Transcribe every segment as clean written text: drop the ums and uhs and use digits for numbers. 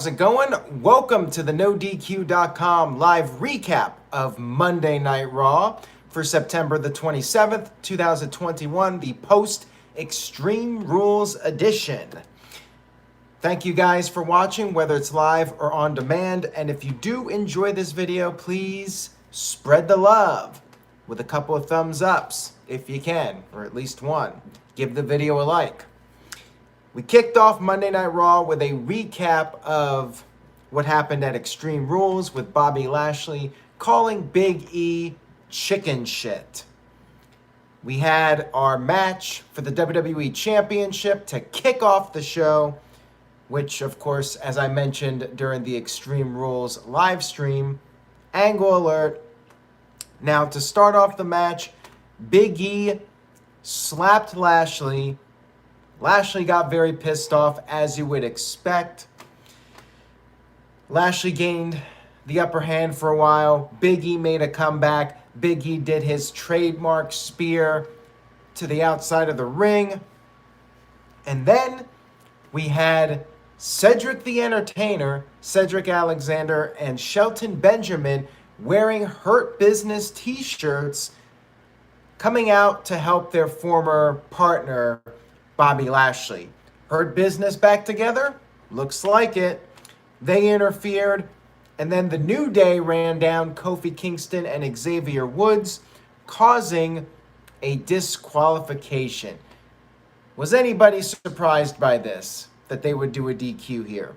it going? Welcome to the NoDQ.com live recap of Monday Night Raw for September the 27th, 2021, the post Extreme Rules edition. Thank you guys for watching, whether it's live or on demand. And if you do enjoy this video, please spread the love with a couple of thumbs ups if you can, or at least one. Give the video a like. We kicked off Monday Night Raw with a recap of what happened at Extreme Rules with Bobby Lashley calling Big E chicken shit. We had our match for the WWE Championship to kick off the show, which, of course, as I mentioned during the Extreme Rules live stream, angle alert. Now, to start off the match, Big E slapped Lashley. Lashley got very pissed off, as you would expect. Lashley gained the upper hand for a while. Big E made a comeback. Big E did his trademark spear to the outside of the ring. And then we had Cedric the Entertainer, Cedric Alexander, and Shelton Benjamin wearing Hurt Business t-shirts coming out to help their former partner, Bobby Lashley. Hurt Business back together? Looks like it. They interfered, and then the New Day ran down Kofi Kingston and Xavier Woods, causing a disqualification. Was anybody surprised by this, that they would do a DQ here?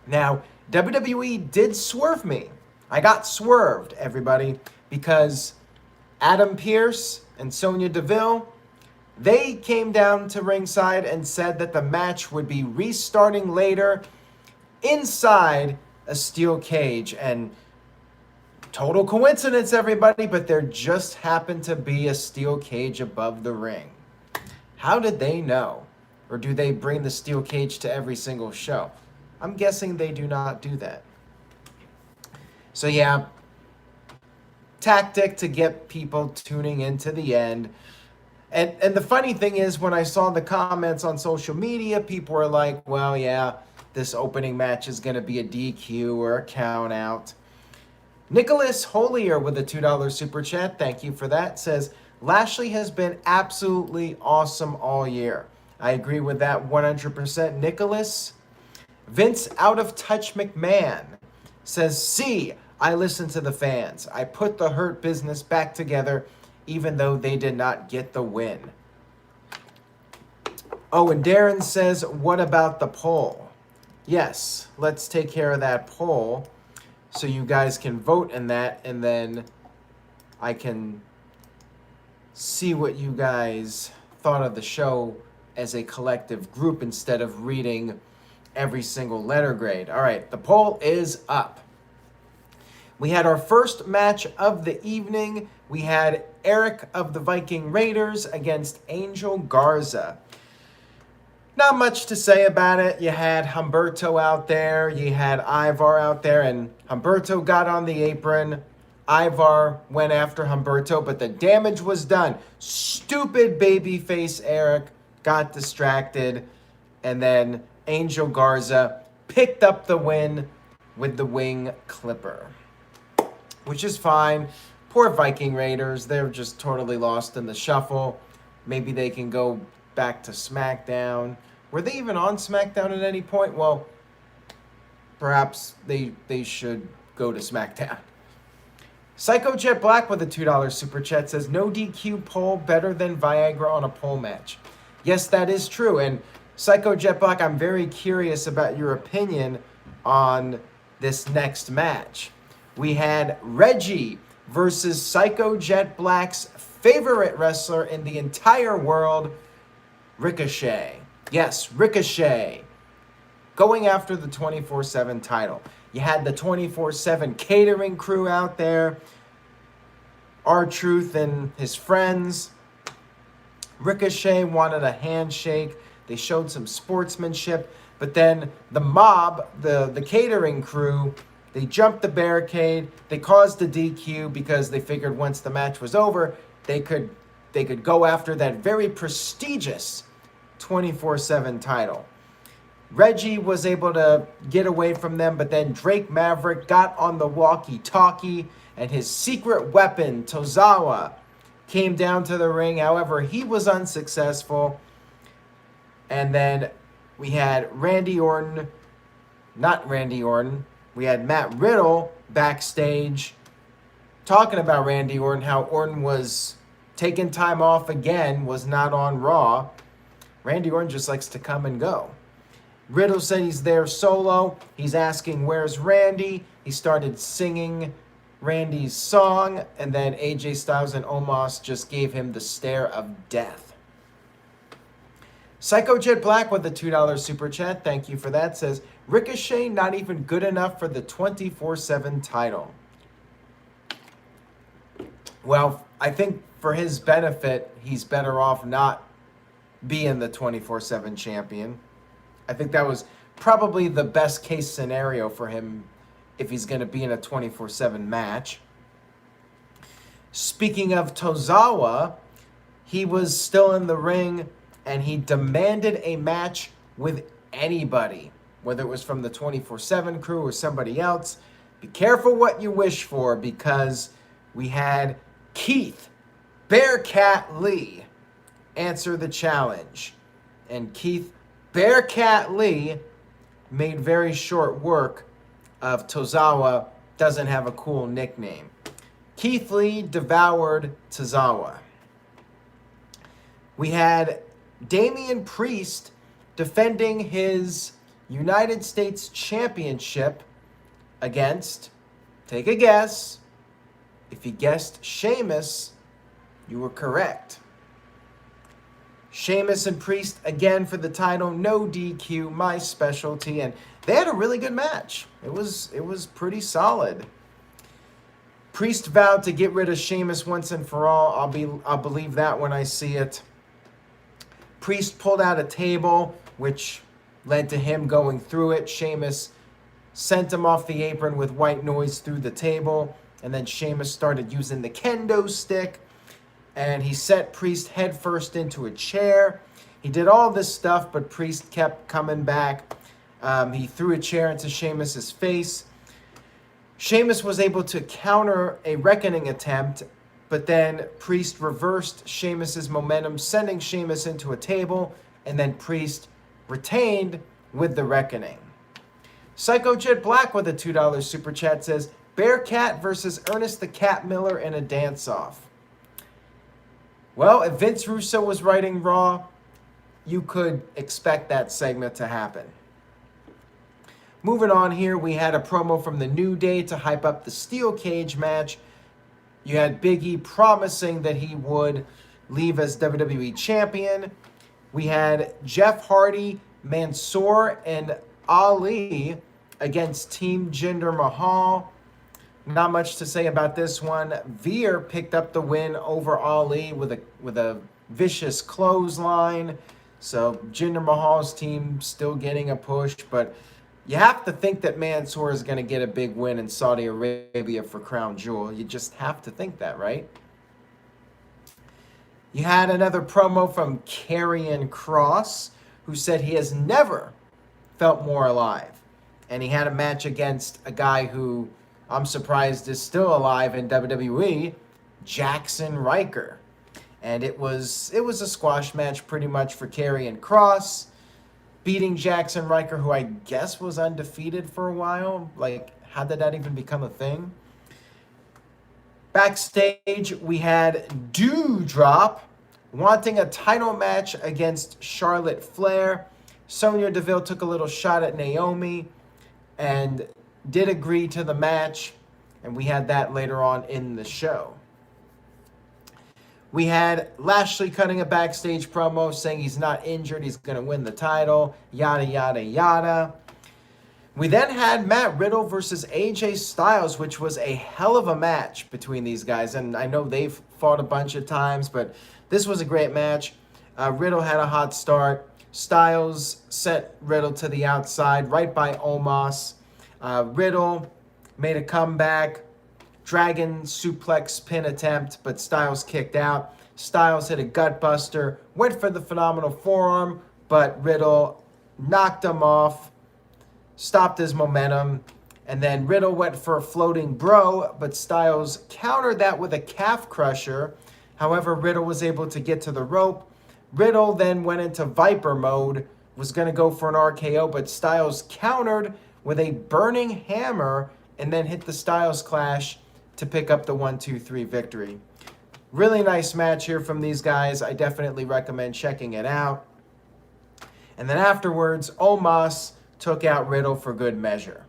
Now, WWE did swerve me. I got swerved, everybody, because Adam Pearce and Sonya Deville, they came down to ringside and said that the match would be restarting later inside a steel cage. And total coincidence, everybody, but there just happened to be a steel cage above the ring. How did they know? Or do they bring the steel cage to every single show? I'm guessing they do not do that. So yeah, tactic to get people tuning into the end. And the funny thing is, when I saw the comments on social media, people were like, well, yeah, this opening match is going to be a DQ or a count out. Nicholas Holier with a $2 super chat, thank you for that, says, Lashley has been absolutely awesome all year. I agree with that 100%, Nicholas. Vince Out of Touch McMahon says, see, I listen to the fans. I put the Hurt Business back together, even though they did not get the win. Oh, and Darren says, what about the poll? Yes, let's take care of that poll so you guys can vote in that, and then I can see what you guys thought of the show as a collective group instead of reading every single letter grade. All right, the poll is up. We had our first match of the evening. We had Eric of the Viking Raiders against Angel Garza. Not much to say about it. You had Humberto out there. You had Ivar out there, and Humberto got on the apron. Ivar went after Humberto, but the damage was done. Stupid babyface Eric got distracted, and then Angel Garza picked up the win with the wing clipper, which is fine. Poor Viking Raiders, they're just totally lost in the shuffle. Maybe they can go back to SmackDown. Were they even on SmackDown at any point? Well, perhaps they should go to SmackDown. Psycho Jet Black with a $2 super chat says, no DQ poll better than Viagra on a pole match. Yes, that is true. And Psycho Jet Black, I'm very curious about your opinion on this next match. We had Reggie versus Psycho Jet Black's favorite wrestler in the entire world, Ricochet. Yes, Ricochet. Going after the 24/7 title. You had the 24/7 catering crew out there. R-Truth and his friends. Ricochet wanted a handshake. They showed some sportsmanship. But then the mob, the catering crew, they jumped the barricade. They caused the DQ because they figured once the match was over, they could go after that very prestigious 24/7 title. Reggie was able to get away from them, but then Drake Maverick got on the walkie-talkie, and his secret weapon, Tozawa, came down to the ring. However, he was unsuccessful. And then we had we had Matt Riddle backstage talking about Randy Orton, how Orton was taking time off again, was not on Raw. Randy Orton just likes to come and go. Riddle said he's there solo. He's asking, where's Randy? He started singing Randy's song, and then AJ Styles and Omos just gave him the stare of death. Psycho Jet Black with the $2 super chat. Thank you for that. Says, Ricochet not even good enough for the 24/7 title. Well, I think for his benefit, he's better off not being the 24/7 champion. I think that was probably the best case scenario for him if he's going to be in a 24/7 match. Speaking of Tozawa, he was still in the ring and he demanded a match with anybody, whether it was from the 24/7 crew or somebody else. Be careful what you wish for, because we had Keith Bearcat Lee answer the challenge. And Keith Bearcat Lee made very short work of Tozawa. Doesn't have a cool nickname. Keith Lee devoured Tozawa. We had Damian Priest defending his United States Championship against, take a guess, if you guessed Sheamus, you were correct. Sheamus and Priest again for the title, no DQ, my specialty, and they had a really good match. It was pretty solid. Priest vowed to get rid of Sheamus once and for all. I'll believe that when I see it. Priest pulled out a table, which led to him going through it. Sheamus sent him off the apron with white noise through the table, and then Sheamus started using the kendo stick, and he set Priest headfirst into a chair. He did all this stuff, but Priest kept coming back. He threw a chair into Sheamus's face. Sheamus was able to counter a reckoning attempt, but then Priest reversed Sheamus's momentum, sending Sheamus into a table, and then Priest retained with the reckoning. Psycho Jet Black with a $2 super chat says, Bearcat versus Ernest the Cat Miller in a dance-off. Well, if Vince Russo was writing Raw, you could expect that segment to happen. Moving on here, we had a promo from the New Day to hype up the Steel Cage match. You had Big E promising that he would leave as WWE Champion. We had Jeff Hardy, Mansoor, and Ali against Team Jinder Mahal. Not much to say about this one. Veer picked up the win over Ali with a vicious clothesline. So Jinder Mahal's team still getting a push, but you have to think that Mansoor is going to get a big win in Saudi Arabia for Crown Jewel. You just have to think that, right? You had another promo from Karrion Kross, who said he has never felt more alive. And he had a match against a guy who I'm surprised is still alive in WWE, Jackson Ryker. And it was a squash match pretty much for Karrion Kross, beating Jackson Ryker, who I guess was undefeated for a while. Like, how did that even become a thing? Backstage, we had Doudrop wanting a title match against Charlotte Flair. Sonya Deville took a little shot at Naomi and did agree to the match, and we had that later on in the show. We had Lashley cutting a backstage promo saying he's not injured, he's going to win the title, yada, yada, yada. We then had Matt Riddle versus AJ Styles, which was a hell of a match between these guys, and I know they've fought a bunch of times, but this was a great match. Riddle had a hot start. Styles sent Riddle to the outside, right by Omos. Riddle made a comeback, dragon suplex pin attempt, but Styles kicked out. Styles hit a gut buster, went for the phenomenal forearm, but Riddle knocked him off, stopped his momentum, and then Riddle went for a floating bro, but Styles countered that with a calf crusher. However, Riddle was able to get to the rope. Riddle then went into Viper mode, was going to go for an RKO, but Styles countered with a burning hammer and then hit the Styles Clash to pick up the 1-2-3 victory. Really nice match here from these guys. I definitely recommend checking it out. And then afterwards, Omos took out Riddle for good measure.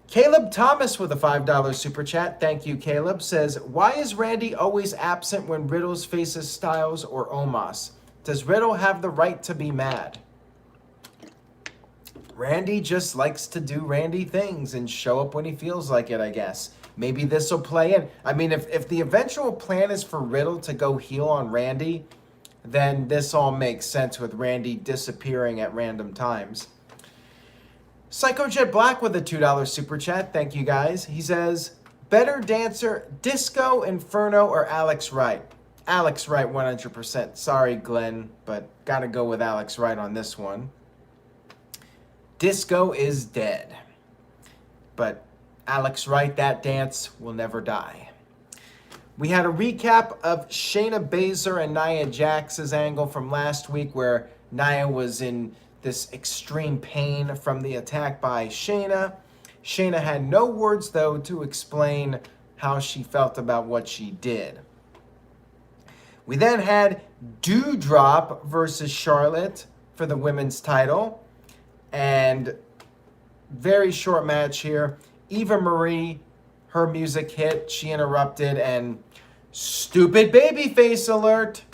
Caleb Thomas with a $5 super chat. Thank you, Caleb. Says, why is Randy always absent when Riddle's faces Styles or Omos? Does Riddle have the right to be mad? Randy just likes to do Randy things and show up when he feels like it, I guess. Maybe this will play in. I mean, if the eventual plan is for Riddle to go heel on Randy, then this all makes sense with Randy disappearing at random times. Psycho Jet Black with a $2 super chat. Thank you, guys. He says, better dancer, Disco Inferno or Alex Wright? Alex Wright 100%. Sorry, Glenn, but gotta go with Alex Wright on this one. Disco is dead. But Alex Wright, that dance will never die. We had a recap of Shayna Baszler and Nia Jax's angle from last week where Nia was in this extreme pain from the attack by Shayna. Shayna had no words, though, to explain how she felt about what she did. We then had Doudrop versus Charlotte for the women's title. And very short match here. Eva Marie, her music hit. She interrupted and stupid babyface alert.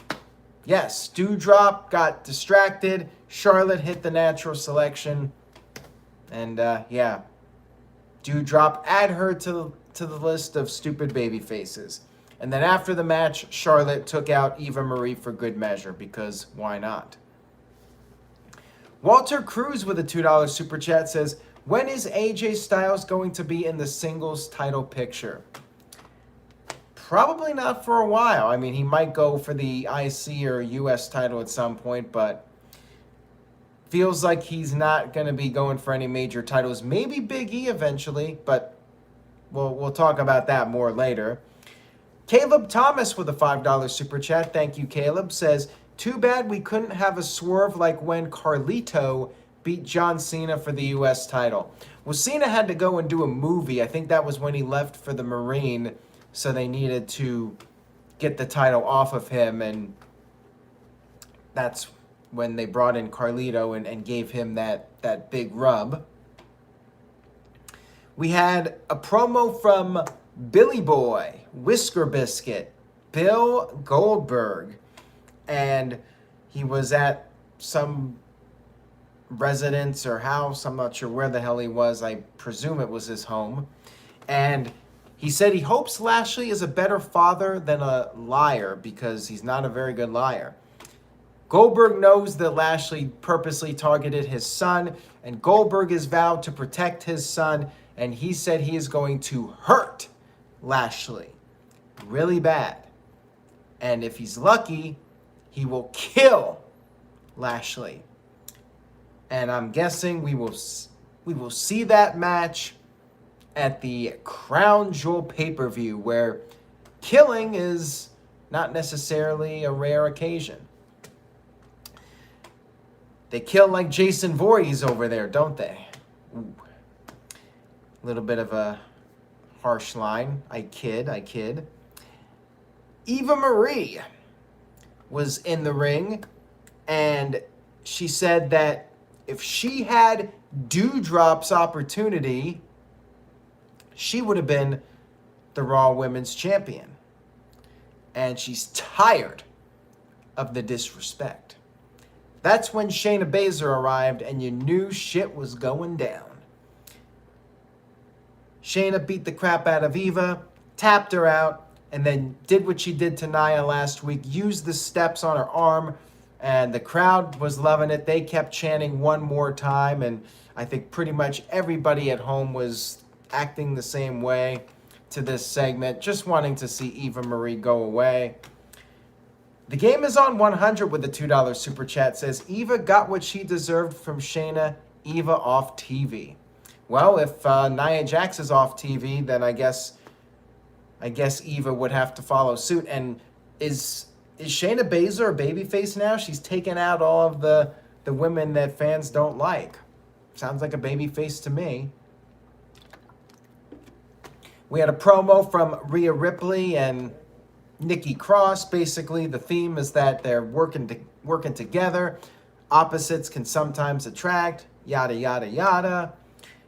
Yes, Doudrop got distracted. Charlotte hit the natural selection. And yeah, Doudrop, add her to the list of stupid baby faces. And then after the match, Charlotte took out Eva Marie for good measure, because why not? Walter Cruz with a $2 super chat says, when is AJ Styles going to be in the singles title picture? Probably not for a while. I mean, he might go for the IC or US title at some point, but feels like he's not going to be going for any major titles. Maybe Big E eventually, but we'll talk about that more later. Caleb Thomas with a $5 super chat. Thank you, Caleb. Says, too bad we couldn't have a swerve like when Carlito beat John Cena for the US title. Well, Cena had to go and do a movie. I think that was when he left for the Marine, so they needed to get the title off of him, and that's when they brought in Carlito and gave him that big rub. We had a promo from Billy Boy, Whisker Biscuit, Bill Goldberg, and he was at some residence or house. I'm not sure where the hell he was. I presume it was his home. And he said he hopes Lashley is a better father than a liar, because he's not a very good liar. Goldberg knows that Lashley purposely targeted his son, and Goldberg has vowed to protect his son, and he said he is going to hurt Lashley really bad. And if he's lucky, he will kill Lashley. And I'm guessing we will see that match at the Crown Jewel pay-per-view, where killing is not necessarily a rare occasion. They kill like Jason Voorhees over there, don't they? Ooh. A little bit of a harsh line. I kid. Eva Marie was in the ring, and she said that if she had Doudrop's opportunity, she would have been the Raw Women's Champion. And she's tired of the disrespect. That's when Shayna Baszler arrived, and you knew shit was going down. Shayna beat the crap out of Eva, tapped her out, and then did what she did to Nia last week, used the steps on her arm, and the crowd was loving it. They kept chanting one more time, and I think pretty much everybody at home was acting the same way to this segment, just wanting to see Eva Marie go away. The game is on 100 with the $2 super chat. Says Eva got what she deserved from Shayna. Eva off TV. Well, if Nia Jax is off TV, then I guess Eva would have to follow suit. And is Shayna Baszler a babyface now? She's taken out all of the women that fans don't like. Sounds like a babyface to me. We had a promo from Rhea Ripley and Nikki Cross. Basically, the theme is that they're working together. Opposites can sometimes attract. Yada, yada, yada.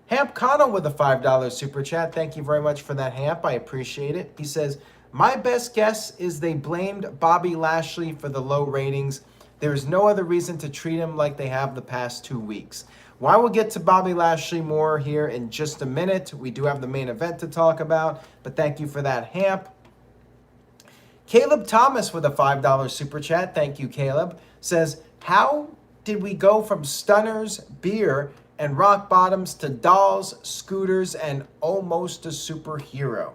Hamp Connell with a $5 super chat. Thank you very much for that, Hamp. I appreciate it. He says, my best guess is they blamed Bobby Lashley for the low ratings. There is no other reason to treat him like they have the past 2 weeks. Well, I will get to Bobby Lashley more here in just a minute. We do have the main event to talk about, but thank you for that, Hamp. Caleb Thomas with a $5 super chat. Thank you, Caleb. Says, how did we go from stunners, beer, and rock bottoms to dolls, scooters, and almost a superhero?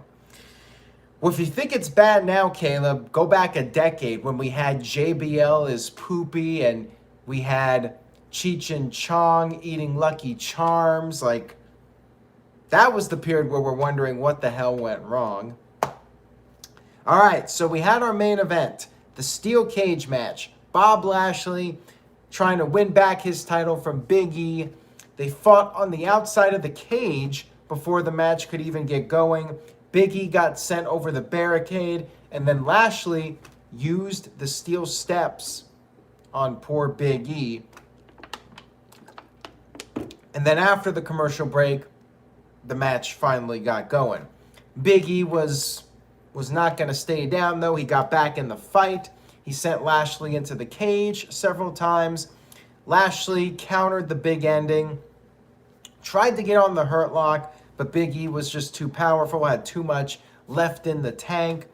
Well, if you think it's bad now, Caleb, go back a decade when we had JBL as Poopy and we had Cheech and Chong eating Lucky Charms. Like, that was the period where we're wondering what the hell went wrong. All right, so we had our main event, the steel cage match. Bob Lashley trying to win back his title from Big E. They fought on the outside of the cage before the match could even get going. Big E got sent over the barricade, and then Lashley used the steel steps on poor Big E. And then after the commercial break, the match finally got going. Big E was not going to stay down, though. He got back in the fight. He sent Lashley into the cage several times. Lashley countered the big ending, tried to get on the Hurt Lock, but Big E was just too powerful, had too much left in the tank.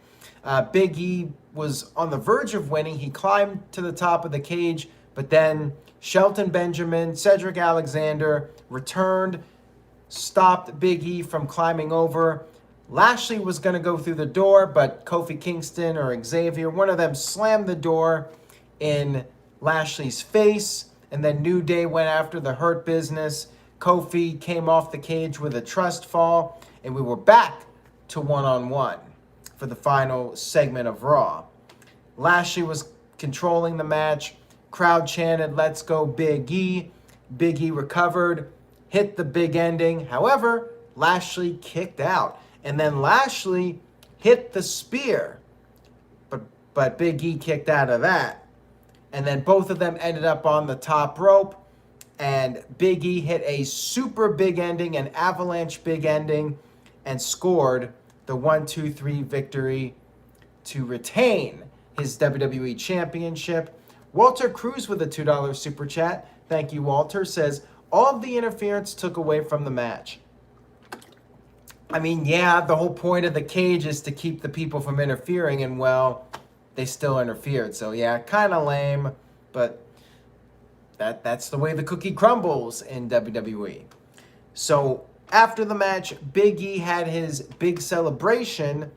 Big E was on the verge of winning. He climbed to the top of the cage, but then Shelton Benjamin, Cedric Alexander returned, stopped Big E from climbing over. Lashley was going to go through the door, but Kofi Kingston or Xavier, one of them slammed the door in Lashley's face, and then New Day went after the Hurt Business. Kofi came off the cage with a trust fall, and we were back to one-on-one for the final segment of Raw. Lashley was controlling the match. Crowd chanted, "Let's go Big E." Big E recovered, hit the big ending. However, Lashley kicked out. And then Lashley hit the spear. But Big E kicked out of that. And then both of them ended up on the top rope. And Big E hit a super big ending, an avalanche big ending, and scored the 1-2-3 victory to retain his WWE Championship. Walter Cruz with a $2 super chat. Thank you, Walter. Says, all of the interference took away from the match. I mean, yeah, the whole point of the cage is to keep the people from interfering, and, well, they still interfered. So, yeah, kind of lame, but that's the way the cookie crumbles in WWE. So, after the match, Big E had his big celebration,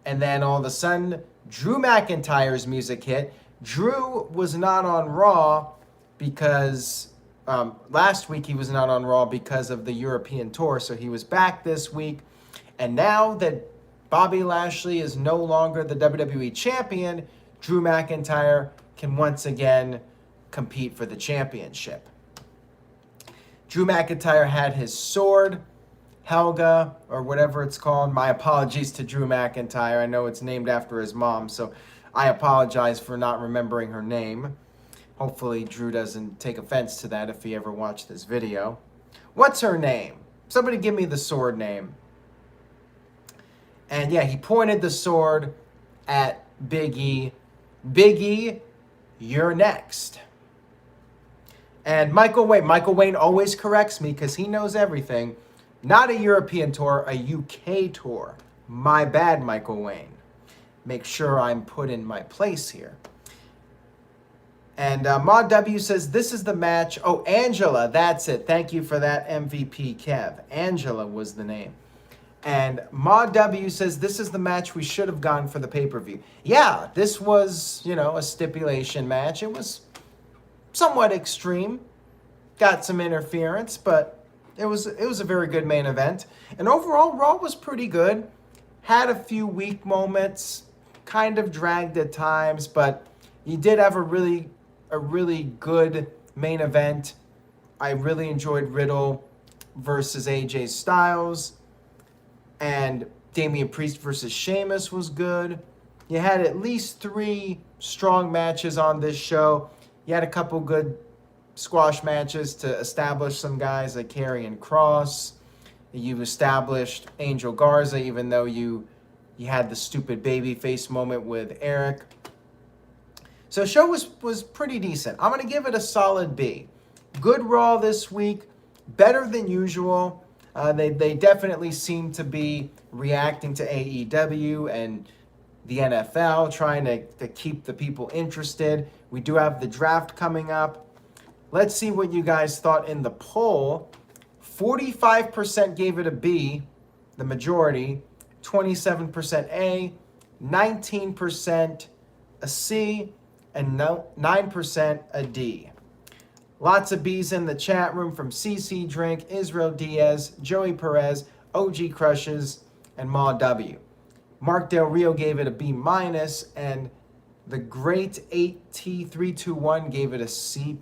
and then all of a sudden, Drew McIntyre's music hit. Drew was not on Raw because last week he was not on Raw because of the European tour, so he was back this week. And now that Bobby Lashley is no longer the WWE champion, Drew McIntyre can once again compete for the championship. Drew McIntyre had his sword, Helga, or whatever it's called. My apologies to Drew McIntyre. I know it's named after his mom, so I apologize for not remembering her name. Hopefully Drew doesn't take offense to that if he ever watched this video. What's her name? Somebody give me the sword name. And yeah, he pointed the sword at Big E. Big E, you're next. And Michael Wayne always corrects me because he knows everything. Not a European tour, a UK tour. My bad, Michael Wayne. Make sure I'm put in my place here. And Maud W says, this is the match. Oh, Angela, that's it. Thank you for that, MVP Kev. Angela was the name. And Ma W says, this is the match we should have gone for the pay-per-view. Yeah, this was, a stipulation match. It was somewhat extreme. Got some interference, but it was a very good main event. And overall, Raw was pretty good. Had a few weak moments, kind of dragged at times, but you did have a really good main event. I really enjoyed Riddle versus AJ Styles, and Damian Priest versus Sheamus was good. You had at least 3 strong matches on this show. You had a couple good squash matches to establish some guys like Karrion Kross. You've established Angel Garza, even though you had the stupid babyface moment with Eric. So the show was pretty decent. I'm going to give it a solid B. Good Raw this week. Better than usual. They definitely seem to be reacting to AEW and the NFL, trying to keep the people interested. We do have the draft coming up. Let's see what you guys thought in the poll. 45% gave it a B, the majority. 27% A, 19% a C, and 9% a D. Lots of B's in the chat room from CC Drink, Israel Diaz, Joey Perez, OG Crushes, and Ma W. Mark Del Rio gave it a B-, and the Great 8T321 gave it a C+.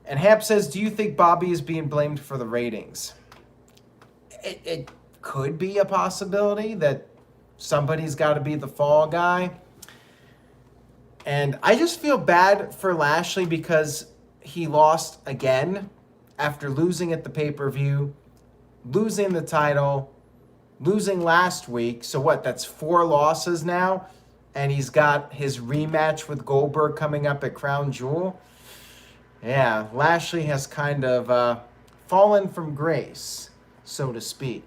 And Hap says, do you think Bobby is being blamed for the ratings? It could be a possibility that somebody's got to be the fall guy. And I just feel bad for Lashley because he lost again after losing at the pay-per-view, losing the title, losing last week. So what, that's 4 losses now? And he's got his rematch with Goldberg coming up at Crown Jewel. Yeah, Lashley has kind of fallen from grace, so to speak.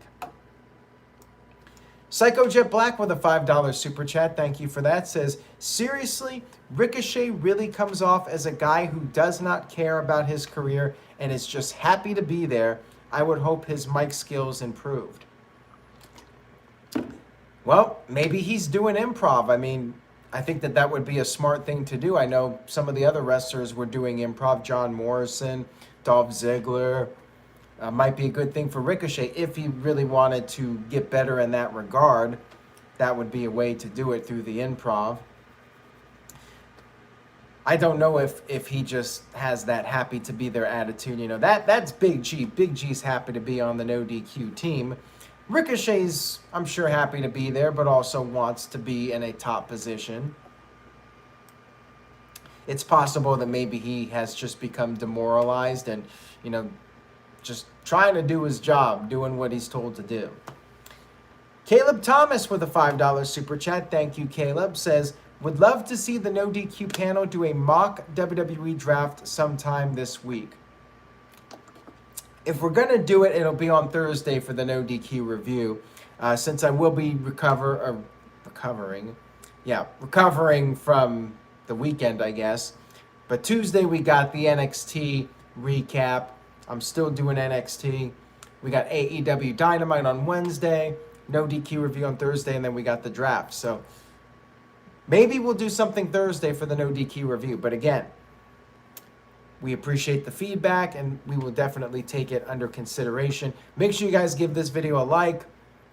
Psycho Jet Black with a $5 super chat, thank you for that, says, seriously, Ricochet really comes off as a guy who does not care about his career and is just happy to be there. I would hope his mic skills improved. Well, maybe he's doing improv. I mean, I think that would be a smart thing to do. I know some of the other wrestlers were doing improv. John Morrison, Dolph Ziggler. Might be a good thing for Ricochet if he really wanted to get better in that regard. That would be a way to do it, through the improv. I don't know if he just has that happy to be there attitude. That's Big G. Big G's happy to be on the No DQ team. Ricochet's, I'm sure, happy to be there, but also wants to be in a top position. It's possible that maybe he has just become demoralized and, just trying to do his job, doing what he's told to do. Caleb Thomas with a $5 super chat, thank you, Caleb, says, would love to see the No DQ panel do a mock WWE draft sometime this week. If we're going to do it, it'll be on Thursday for the No DQ review, since I will be recovering from the weekend, I guess. But Tuesday we got the NXT recap. I'm still doing NXT. We got AEW Dynamite on Wednesday, No DQ review on Thursday, and then we got the draft. So maybe we'll do something Thursday for the No DQ review. But again, we appreciate the feedback, and we will definitely take it under consideration. Make sure you guys give this video a like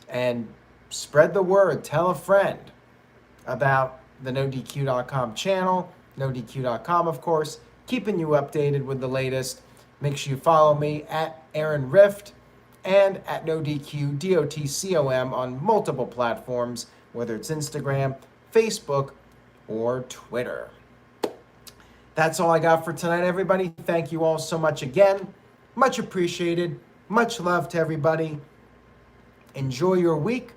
and spread the word. Tell a friend about the NoDQ.com channel, NoDQ.com, of course, keeping you updated with the latest. Make sure you follow me at Aaron Rift and at NoDQ, DOTCOM, on multiple platforms, whether it's Instagram, Facebook, or Twitter. That's all I got for tonight, everybody. Thank you all so much again. Much appreciated. Much love to everybody. Enjoy your week,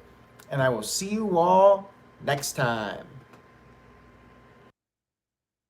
and I will see you all next time.